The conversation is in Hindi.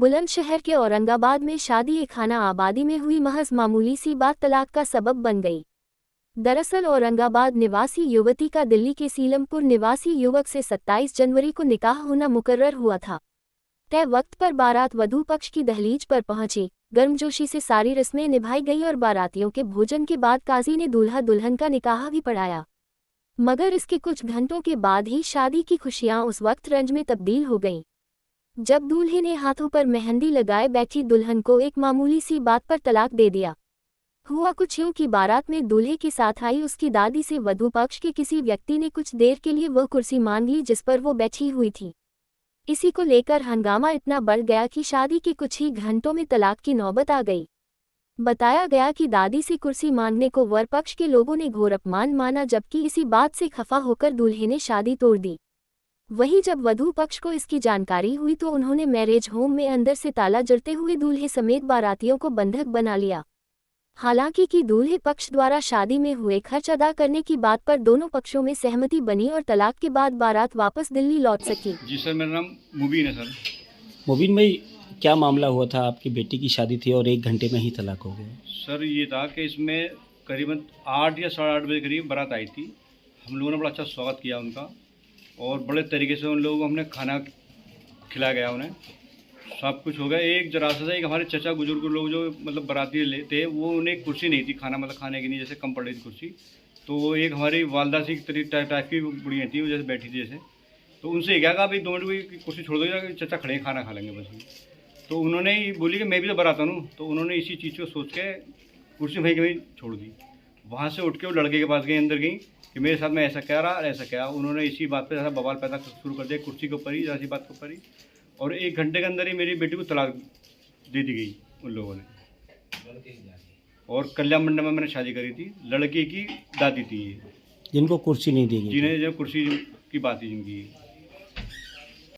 बुलंदशहर के औरंगाबाद में शादी ए खाना आबादी में हुई महज मामूली सी बात तलाक का सबब बन गई। दरअसल औरंगाबाद निवासी युवती का दिल्ली के सीलमपुर निवासी युवक से 27 जनवरी को निकाह होना मुकर्रर हुआ था। तय वक्त पर बारात वधू पक्ष की दहलीज पर पहुंची, गर्मजोशी से सारी रस्में निभाई गई और बारातियों के भोजन के बाद काजी ने दूल्हा दुल्हन का निकाह भी पढ़ाया। मगर इसके कुछ घंटों के बाद ही शादी की खुशियां उस वक्त रंज में तब्दील हो गईं। जब दूल्हे ने हाथों पर मेहंदी लगाए बैठी दुल्हन को एक मामूली सी बात पर तलाक दे दिया। हुआ कुछ यूं कि बारात में दूल्हे के साथ आई उसकी दादी से वधू पक्ष के किसी व्यक्ति ने कुछ देर के लिए वह कुर्सी मांग ली जिस पर वो बैठी हुई थी। इसी को लेकर हंगामा इतना बढ़ गया कि शादी के कुछ ही घंटों में तलाक की नौबत आ गई। बताया गया कि दादी से कुर्सी मांगने को वर पक्ष के लोगों ने घोर अपमान माना, जबकि इसी बात से खफा होकर दूल्हे ने शादी तोड़ दी। वहीं जब वधू पक्ष को इसकी जानकारी हुई तो उन्होंने मैरिज होम में अंदर से ताला जड़ते हुए दूल्हे समेत बारातियों को बंधक बना लिया। हालांकि कि दूल्हे पक्ष द्वारा शादी में हुए खर्च अदा करने की बात पर दोनों पक्षों में सहमति बनी और तलाक के बाद बारात वापस दिल्ली लौट सकी। जी सर, मेरा नाम मुबीन है सर। मुबीन भाई, क्या मामला हुआ था? आपकी बेटी की शादी थी और 1 घंटे में ही तलाक हो गया। सर ये था कि इसमें करीबन 8 या 8:30 बजे करीब बारात आई थी। हम लोगों ने बड़ा अच्छा स्वागत किया उनका और बड़े तरीके से उन लोगों को हमने खाना खिलाया गया, उन्हें सब कुछ हो गया। एक जरा सा एक हमारे चचा बुजुर्ग लोग जो मतलब बाराती थे वो उन्हें कुर्सी नहीं थी खाना मतलब खाने की नहीं, जैसे कम पड़ रही थी कुर्सी, तो एक हमारी वालदा सी टाइप की बुढ़िया थी वो जैसे बैठी थी जैसे, तो उनसे क्या कहा भाई 2 मिनट की कुर्सी छोड़ दो, चचा खड़े खाना खा लेंगे बस। तो उन्होंने बोली कि मैं भी तो बाराता हूँ, तो उन्होंने इसी चीज़ को सोच के कुर्सी वहीं कहीं छोड़ दी। वहाँ से उठ के वो लड़के के पास गई, अंदर गई कि मेरे साथ में ऐसा कह रहा ऐसा क्या। उन्होंने इसी बात पे ऐसा बवाल पैदा शुरू कर दिया कुर्सी के ऊपर ही, ऐसी बात के ऊपर ही, और 1 घंटे के अंदर ही मेरी बेटी को तलाक दे दी गई उन लोगों ने। और कल्याण मंडप में मैंने शादी करी थी, लड़के की दादी थी ये, जिनको कुर्सी नहीं दी गई, जिन्हें जो कुर्सी की बात थी जिनकी।